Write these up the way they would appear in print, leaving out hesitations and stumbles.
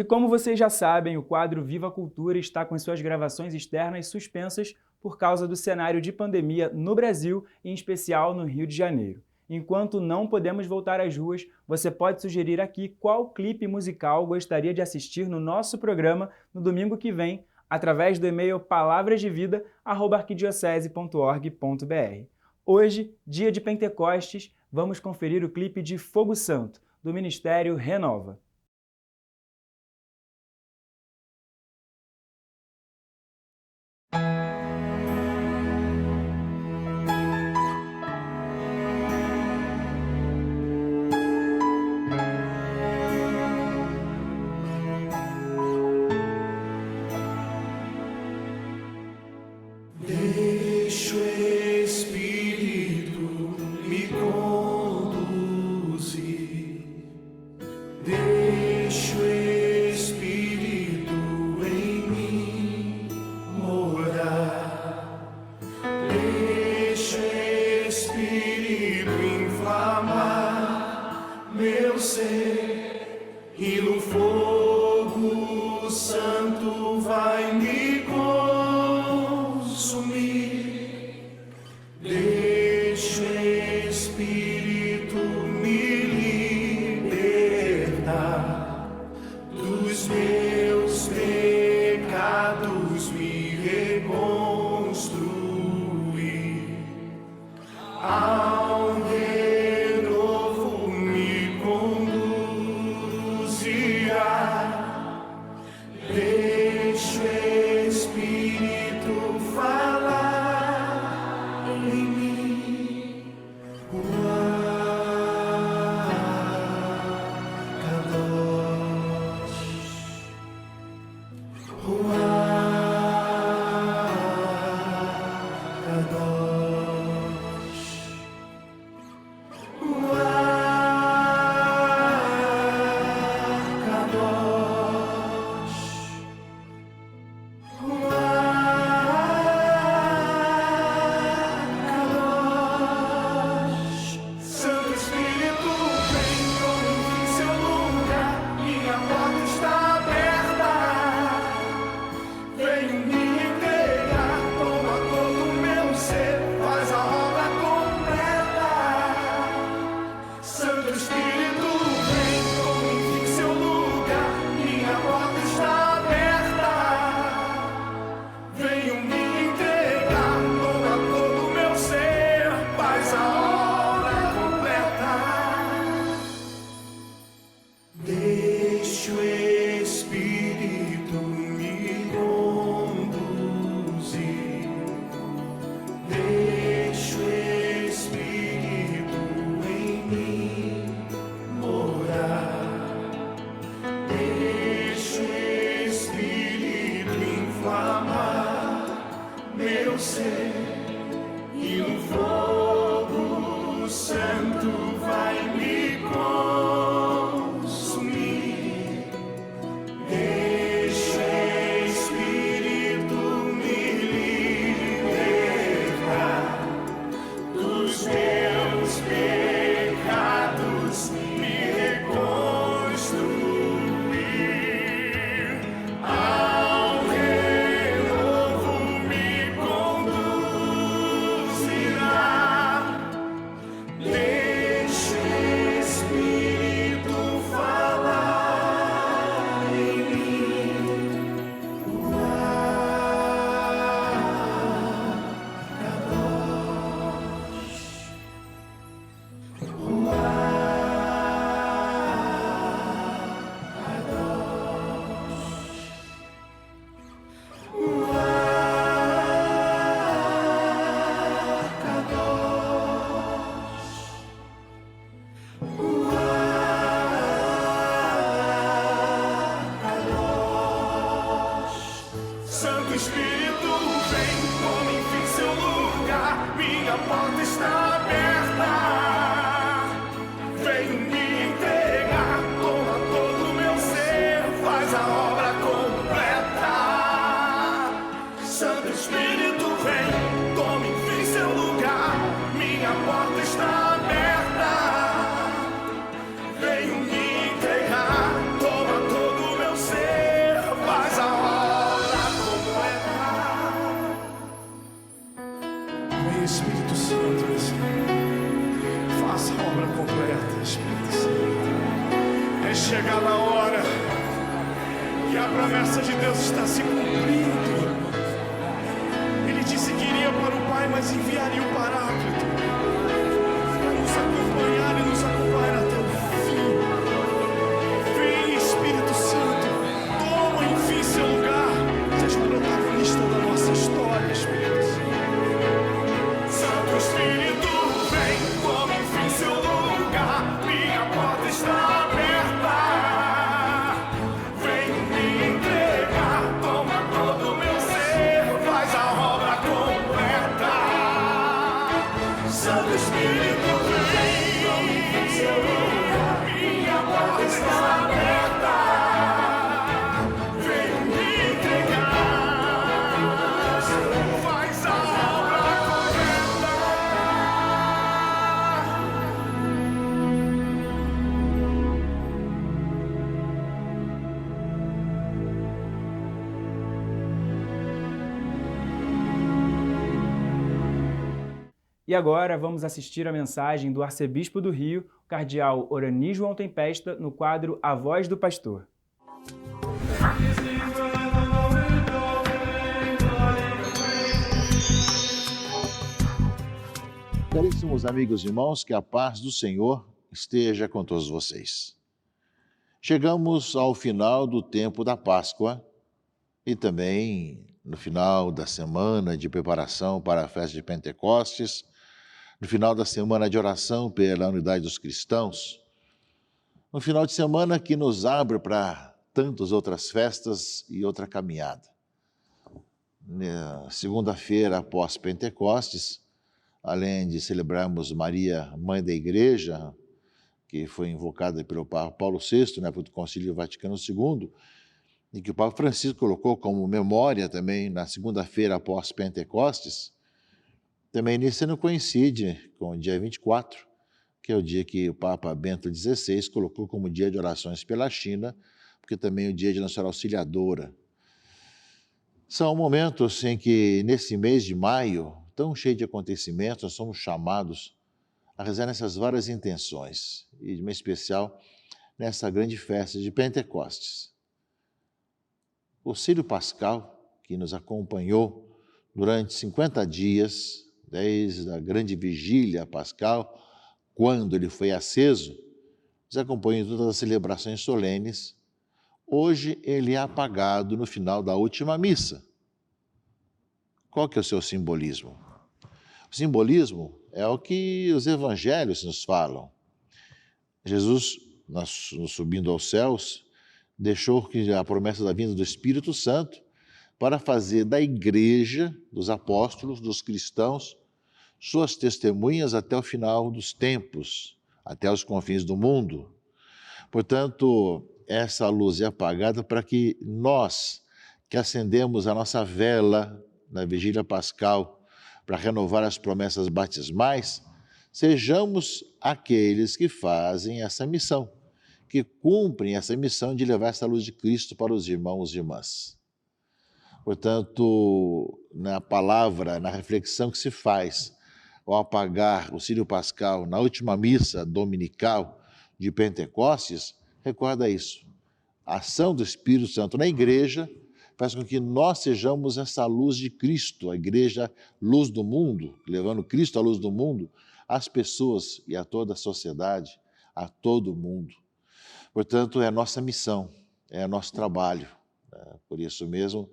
E como vocês já sabem, o quadro Viva a Cultura está com suas gravações externas suspensas por causa do cenário de pandemia no Brasil, em especial no Rio de Janeiro. Enquanto não podemos voltar às ruas, você pode sugerir aqui qual clipe musical gostaria de assistir no nosso programa no domingo que vem, através do e-mail palavrasdevida@arquidiocese.org.br. Hoje, dia de Pentecostes, vamos conferir o clipe de Fogo Santo, do Ministério Renova. Deixa o Espírito me conduzir, deixa o Espírito em mim morar, deixa o Espírito inflamar meu ser e no fogo santo vai me consumir. Deixa o Espírito me libertar dos meus pecados, me reconstruir. Ao renovo me conduzirá. Deixa o Espírito falar em mim. Kadosh, Kadosh, Faça a obra completa, Espírito Santo. É chegada a hora que a promessa de Deus está se cumprindo. Ele disse que iria para o Pai, mas enviaria o Paráclito para nos acompanhar e nos acompanhar até o fim. Vem, Espírito Santo, toma enfim seu lugar. Seja o protagonista da nossa história, Espírito Santo. Santo Espírito, vem, toma enfim seu lugar. Minha porta está aberta. Vem me entregar, toma todo o meu ser, faz a obra completa. Santo Espírito, vem, toma enfim seu lugar. Minha porta está aberta. Vem me entregar, faz a obra completa. E agora vamos assistir a mensagem do arcebispo do Rio, o cardeal Orani João Tempesta, no quadro A Voz do Pastor. Caríssimos amigos e irmãos, que a paz do Senhor esteja com todos vocês. Chegamos ao final do tempo da Páscoa e também no final da semana de preparação para a festa de Pentecostes, no final da semana de oração pela unidade dos cristãos, no final de semana que nos abre para tantas outras festas e outra caminhada. Na segunda-feira após Pentecostes, além de celebrarmos Maria, Mãe da Igreja, que foi invocada pelo Papa Paulo VI, na época do Concílio Vaticano II, e que o Papa Francisco colocou como memória também na segunda-feira após Pentecostes, também nesse ano coincide com o dia 24, que é o dia que o Papa Bento XVI colocou como dia de orações pela China, porque também é o dia de Nossa Senhora Auxiliadora. São momentos em que, nesse mês de maio, tão cheio de acontecimentos, nós somos chamados a rezar nessas várias intenções, e de uma especial nessa grande festa de Pentecostes. O Círio Pascal, que nos acompanhou durante 50 dias, desde a grande vigília pascal, quando ele foi aceso, nos acompanha em todas as celebrações solenes. Hoje ele é apagado no final da última missa. Qual que é o seu simbolismo? O simbolismo é o que os evangelhos nos falam. Jesus, subindo aos céus, deixou que a promessa da vinda do Espírito Santo para fazer da igreja, dos apóstolos, dos cristãos, suas testemunhas até o final dos tempos, até os confins do mundo. Portanto, essa luz é apagada para que nós, que acendemos a nossa vela na vigília pascal para renovar as promessas batismais, sejamos aqueles que fazem essa missão, que cumprem essa missão de levar essa luz de Cristo para os irmãos e irmãs. Portanto, na palavra, na reflexão que se faz ao apagar o Círio Pascal na última missa dominical de Pentecostes, recorda isso. A ação do Espírito Santo na igreja faz com que nós sejamos essa luz de Cristo, a igreja luz do mundo, levando Cristo à luz do mundo, às pessoas e a toda a sociedade, a todo o mundo. Portanto, é a nossa missão, é o nosso trabalho. Por isso mesmo,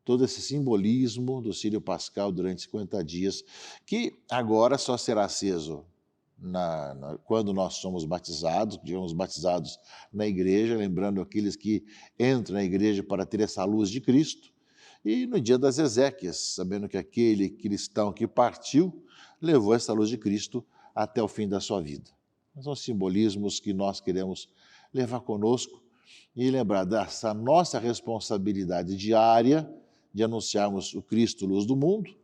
todo esse simbolismo do Círio Pascal durante 50 dias, que agora só será aceso quando nós somos batizados, digamos batizados na igreja, lembrando aqueles que entram na igreja para ter essa luz de Cristo, e no dia das exéquias, sabendo que aquele cristão que partiu levou essa luz de Cristo até o fim da sua vida. São simbolismos que nós queremos levar conosco e lembrar dessa nossa responsabilidade diária de anunciarmos o Cristo, luz do mundo,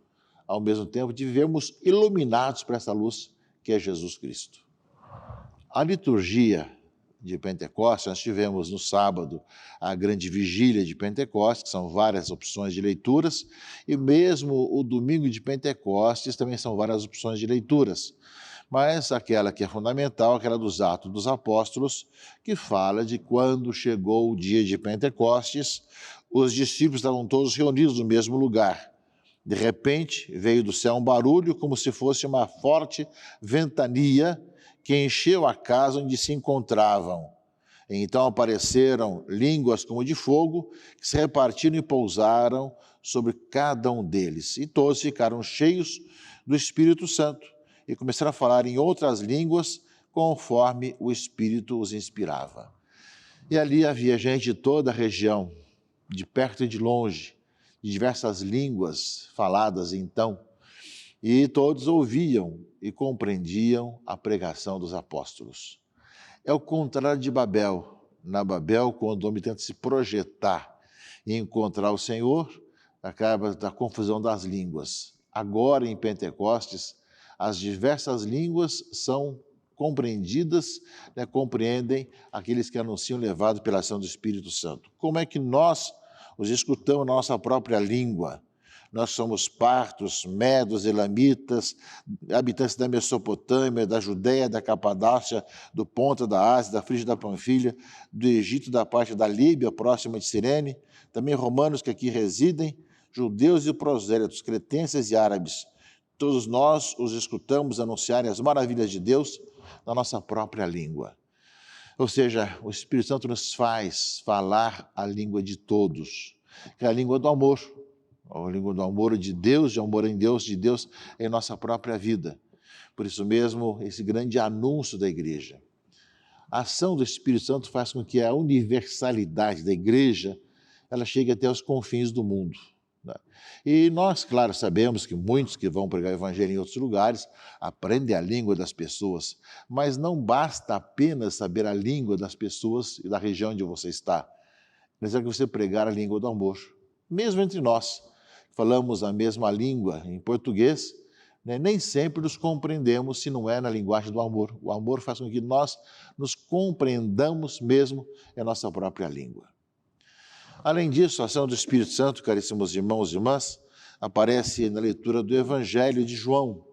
ao mesmo tempo de vivermos iluminados por essa luz que é Jesus Cristo. A liturgia de Pentecostes, nós tivemos no sábado a grande vigília de Pentecostes, que são várias opções de leituras, e mesmo o domingo de Pentecostes também são várias opções de leituras. Mas aquela que é fundamental, aquela dos Atos dos Apóstolos, que fala de quando chegou o dia de Pentecostes, os discípulos estavam todos reunidos no mesmo lugar. De repente, veio do céu um barulho como se fosse uma forte ventania que encheu a casa onde se encontravam. Então apareceram línguas como de fogo, que se repartiram e pousaram sobre cada um deles. E todos ficaram cheios do Espírito Santo e começaram a falar em outras línguas, conforme o Espírito os inspirava. E ali havia gente de toda a região, de perto e de longe, de diversas línguas faladas então, e todos ouviam e compreendiam a pregação dos apóstolos. É o contrário de Babel. Na Babel, quando o homem tenta se projetar e encontrar o Senhor, acaba da confusão das línguas. Agora, em Pentecostes, as diversas línguas são compreendidas, compreendem aqueles que anunciam levado pela ação do Espírito Santo. Como é que nós os escutamos na nossa própria língua? Nós somos partos, medos, elamitas, habitantes da Mesopotâmia, da Judéia, da Capadácia, do Ponto da Ásia, da Frígia da Panfilha, do Egito, da parte da Líbia, próxima de Cirene, também romanos que aqui residem, judeus e prosélitos, cretenses e árabes. Todos nós os escutamos anunciarem as maravilhas de Deus na nossa própria língua. Ou seja, o Espírito Santo nos faz falar a língua de todos, que é a língua do amor. A língua do amor de Deus, de amor em Deus, de Deus em nossa própria vida. Por isso mesmo, esse grande anúncio da igreja. A ação do Espírito Santo faz com que a universalidade da igreja ela chegue até os confins do mundo. E nós, claro, sabemos que muitos que vão pregar o evangelho em outros lugares aprendem a língua das pessoas, mas não basta apenas saber a língua das pessoas e da região onde você está. Precisa que você pregar a língua do amor. Mesmo entre nós, falamos a mesma língua em português, nem sempre nos compreendemos se não é na linguagem do amor. O amor faz com que nós nos compreendamos mesmo em nossa própria língua. Além disso, a ação do Espírito Santo, caríssimos irmãos e irmãs, aparece na leitura do Evangelho de João,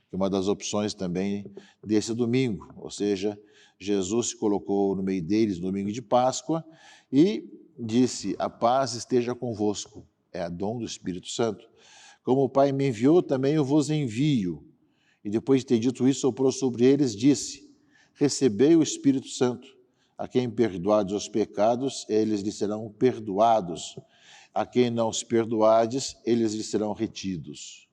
que é uma das opções também desse domingo, ou seja, Jesus se colocou no meio deles no domingo de Páscoa e disse: a paz esteja convosco, é a dom do Espírito Santo. Como o Pai me enviou, também eu vos envio. E depois de ter dito isso, soprou sobre eles, disse: recebei o Espírito Santo. A quem perdoardes os pecados, eles lhes serão perdoados. A quem não os perdoardes, eles lhes serão retidos.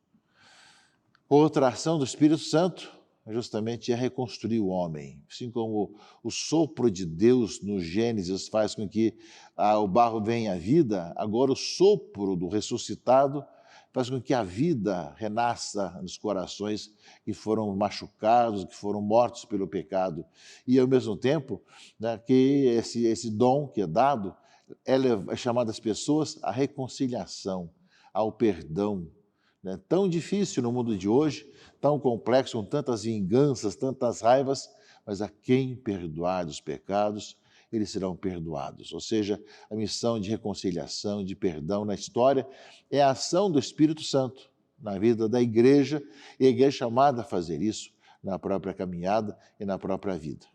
Outra ação do Espírito Santo justamente é reconstruir o homem. Assim como o sopro de Deus no Gênesis faz com que o barro venha à vida, agora o sopro do ressuscitado faz com que a vida renasça nos corações que foram machucados, que foram mortos pelo pecado. E, ao mesmo tempo, que esse dom que é dado é chamado as pessoas à reconciliação, ao perdão. Tão difícil no mundo de hoje, tão complexo, com tantas vinganças, tantas raivas, mas a quem perdoar os pecados, eles serão perdoados. Ou seja, a missão de reconciliação, de perdão na história é a ação do Espírito Santo na vida da igreja, e a igreja é chamada a fazer isso na própria caminhada e na própria vida.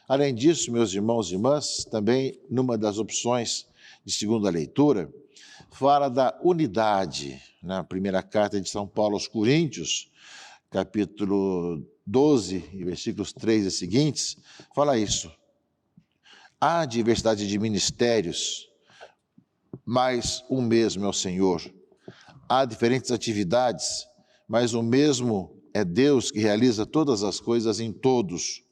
Além disso, meus irmãos e irmãs, também numa das opções de segunda leitura, fala da unidade. Na primeira carta de São Paulo aos Coríntios, capítulo 12, versículos 3 e seguintes, fala isso. Há diversidade de ministérios, mas o mesmo é o Senhor. Há diferentes atividades, mas o mesmo é Deus que realiza todas as coisas em todos.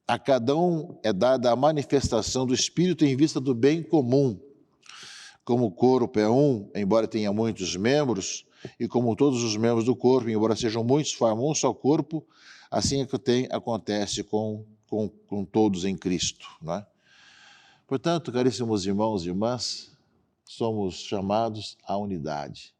A cada um é dada a manifestação do Espírito em vista do bem comum. Como o corpo é um, embora tenha muitos membros, e como todos os membros do corpo, embora sejam muitos, formam um só corpo, assim é que acontece com todos em Cristo, não é? Portanto, caríssimos irmãos e irmãs, somos chamados à unidade,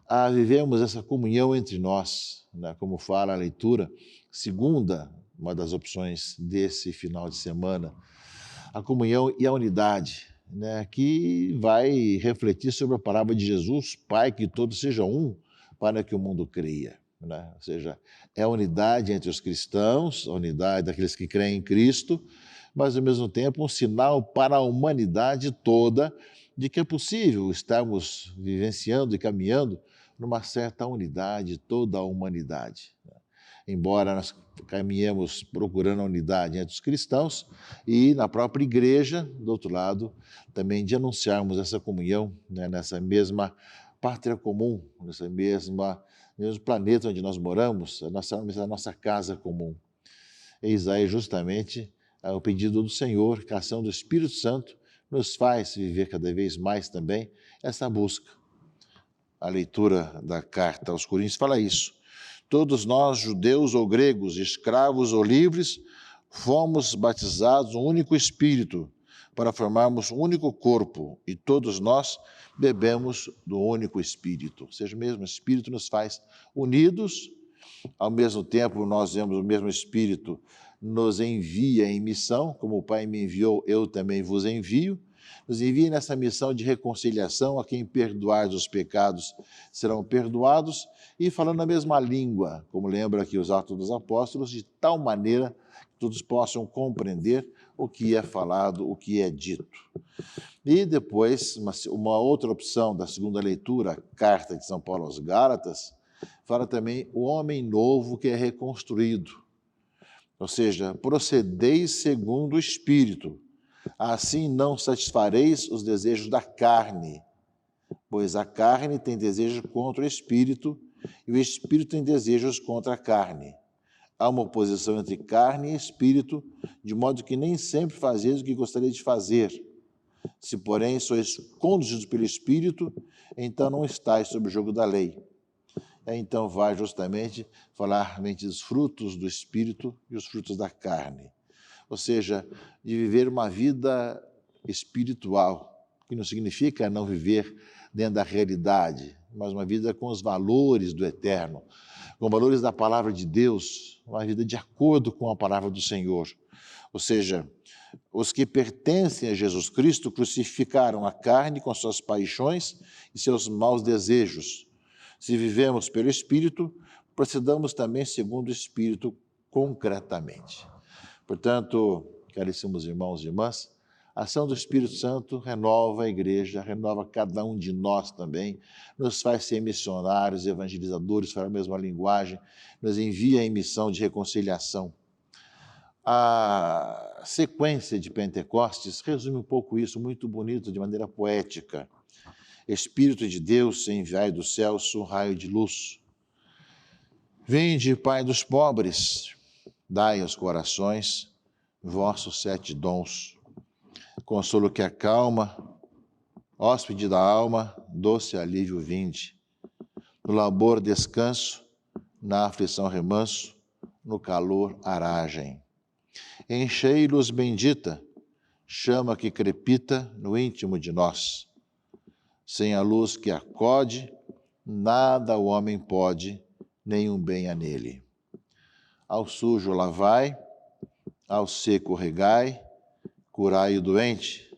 a vivermos essa comunhão entre nós, como fala a leitura segunda, uma das opções desse final de semana, a comunhão e a unidade, que vai refletir sobre a palavra de Jesus, Pai, que todos sejam um, para que o mundo creia. né? Ou seja, é a unidade entre os cristãos, a unidade daqueles que creem em Cristo, mas ao mesmo tempo um sinal para a humanidade toda de que é possível estarmos vivenciando e caminhando numa certa unidade, toda a humanidade, né? Embora nós caminhemos procurando a unidade entre os cristãos e na própria igreja, do outro lado, também de anunciarmos essa comunhão, né, nessa mesma pátria comum, nesse mesmo planeta onde nós moramos, a nossa casa comum. Eis aí justamente o pedido do Senhor, que a ação do Espírito Santo nos faz viver cada vez mais também essa busca. A leitura da carta aos Coríntios fala isso. Todos nós, judeus ou gregos, escravos ou livres, fomos batizados no único Espírito para formarmos um único corpo e todos nós bebemos do único Espírito. Ou seja, o mesmo Espírito nos faz unidos, ao mesmo tempo nós vemos o mesmo Espírito nos envia em missão, como o Pai me enviou, eu também vos envio. Nos envia nessa missão de reconciliação, a quem perdoar os pecados serão perdoados, e falando a mesma língua, como lembra aqui os Atos dos Apóstolos, de tal maneira que todos possam compreender o que é falado, o que é dito. E depois, uma outra opção da segunda leitura, a carta de São Paulo aos Gálatas, fala também o homem novo que é reconstruído. Ou seja, procedeis segundo o Espírito, assim não satisfareis os desejos da carne, pois a carne tem desejo contra o Espírito e o Espírito tem desejos contra a carne. Há uma oposição entre carne e Espírito, de modo que nem sempre fazeis o que gostaria de fazer. Se, porém, sois conduzidos pelo Espírito, então não estáis sob o jugo da lei. Então vai justamente falar dos frutos do Espírito e os frutos da carne. Ou seja, de viver uma vida espiritual, que não significa não viver dentro da realidade, mas uma vida com os valores do eterno, com valores da palavra de Deus, uma vida de acordo com a palavra do Senhor. Ou seja, os que pertencem a Jesus Cristo crucificaram a carne com suas paixões e seus maus desejos. Se vivemos pelo Espírito, procedamos também segundo o Espírito concretamente. Portanto, caríssimos irmãos e irmãs, a ação do Espírito Santo renova a igreja, renova cada um de nós também, nos faz ser missionários, evangelizadores, falar a mesma linguagem, nos envia em missão de reconciliação. A sequência de Pentecostes resume um pouco isso, muito bonito, de maneira poética. Espírito de Deus, enviai do céu um raio de luz. Vinde, Pai dos pobres, dai aos corações vossos 7 dons. Consolo que acalma, hóspede da alma, doce alívio vinde. No labor descanso, na aflição remanso, no calor aragem. Enchei luz bendita, chama que crepita no íntimo de nós. Sem a luz que acode, nada o homem pode, nenhum bem há nele. Ao sujo lavai, ao seco regai, curai o doente,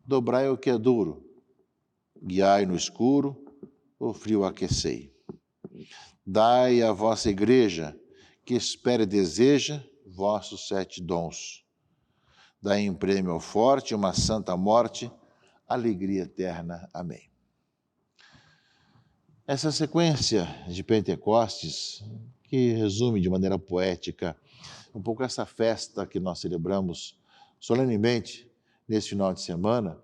dobrai o que é duro, guiai no escuro, o frio aquecei. Dai à vossa igreja, que espera e deseja, vossos 7 dons. Dai em prêmio ao forte uma santa morte, alegria eterna. Amém. Essa sequência de Pentecostes, que resume de maneira poética um pouco essa festa que nós celebramos solenemente nesse final de semana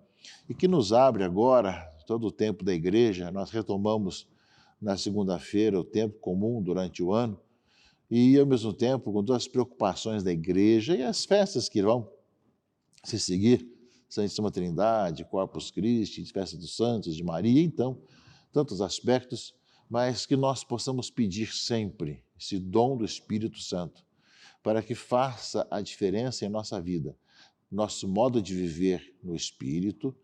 e que nos abre agora todo o tempo da igreja. Nós retomamos na segunda-feira o tempo comum durante o ano e, ao mesmo tempo, com todas as preocupações da igreja e as festas que vão se seguir, Santíssima Trindade, Corpus Christi, Festa dos Santos, de Maria, então, tantos aspectos, mas que nós possamos pedir sempre esse dom do Espírito Santo, para que faça a diferença em nossa vida, nosso modo de viver no Espírito,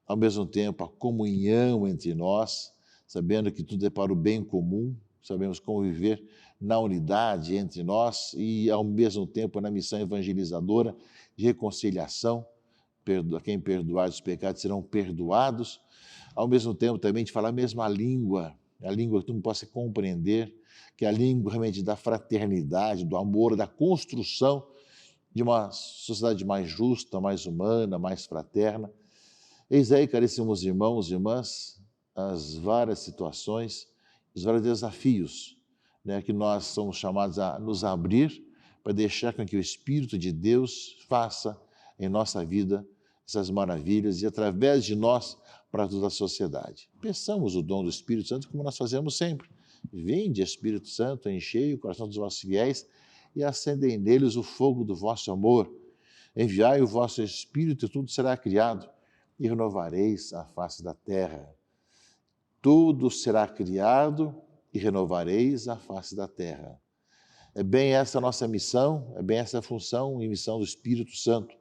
ao mesmo tempo a comunhão entre nós, sabendo que tudo é para o bem comum, sabemos conviver na unidade entre nós e, ao mesmo tempo, na missão evangelizadora de reconciliação. Quem perdoar os pecados serão perdoados, ao mesmo tempo também de falar a mesma língua, a língua que tu não possa compreender, que é a língua realmente da fraternidade, do amor, da construção de uma sociedade mais justa, mais humana, mais fraterna. Eis aí, caríssimos irmãos e irmãs, as várias situações, os vários desafios, né, que nós somos chamados a nos abrir para deixar com que o Espírito de Deus faça em nossa vida essas maravilhas e através de nós para toda a sociedade. Peçamos o dom do Espírito Santo como nós fazemos sempre. Vinde, Espírito Santo, enchei o coração dos vossos fiéis e acendei neles o fogo do vosso amor. Enviai o vosso Espírito e tudo será criado e renovareis a face da terra. Tudo será criado e renovareis a face da terra. É bem essa a nossa missão, é bem essa a função e missão do Espírito Santo.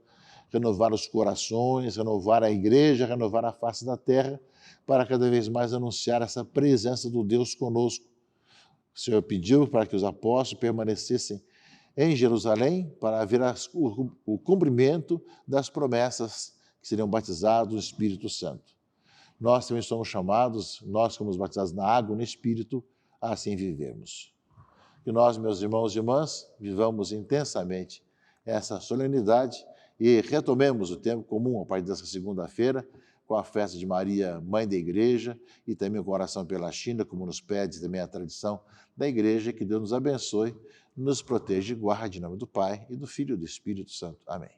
Renovar os corações, renovar a igreja, renovar a face da terra, para cada vez mais anunciar essa presença do Deus conosco. O Senhor pediu para que os apóstolos permanecessem em Jerusalém para ver o cumprimento das promessas que seriam batizados no Espírito Santo. Nós também somos chamados, nós como os batizados na água e no Espírito, a assim vivermos. Que nós, meus irmãos e irmãs, vivamos intensamente essa solenidade e retomemos o tempo comum a partir dessa segunda-feira, com a festa de Maria, Mãe da Igreja, e também com a oração pela China, como nos pede também a tradição da Igreja. Que Deus nos abençoe, nos proteja e guarde em nome do Pai, e do Filho e do Espírito Santo. Amém.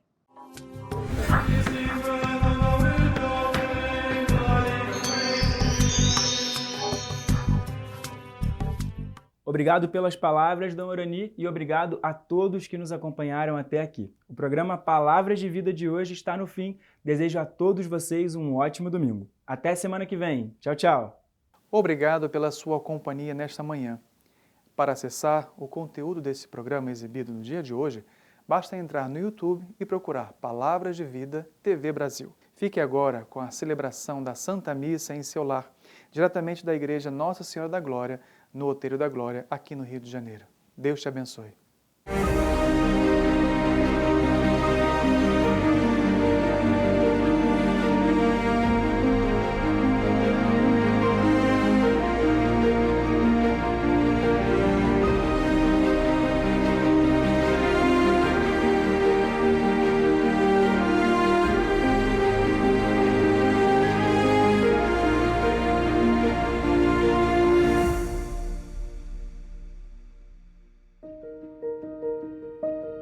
Obrigado pelas palavras, Dom Orani, e obrigado a todos que nos acompanharam até aqui. O programa Palavras de Vida de hoje está no fim. Desejo a todos vocês um ótimo domingo. Até semana que vem. Tchau, tchau. Obrigado pela sua companhia nesta manhã. Para acessar o conteúdo desse programa exibido no dia de hoje, basta entrar no YouTube e procurar Palavras de Vida TV Brasil. Fique agora com a celebração da Santa Missa em seu lar, diretamente da Igreja Nossa Senhora da Glória, no Outeiro da Glória, aqui no Rio de Janeiro. Deus te abençoe.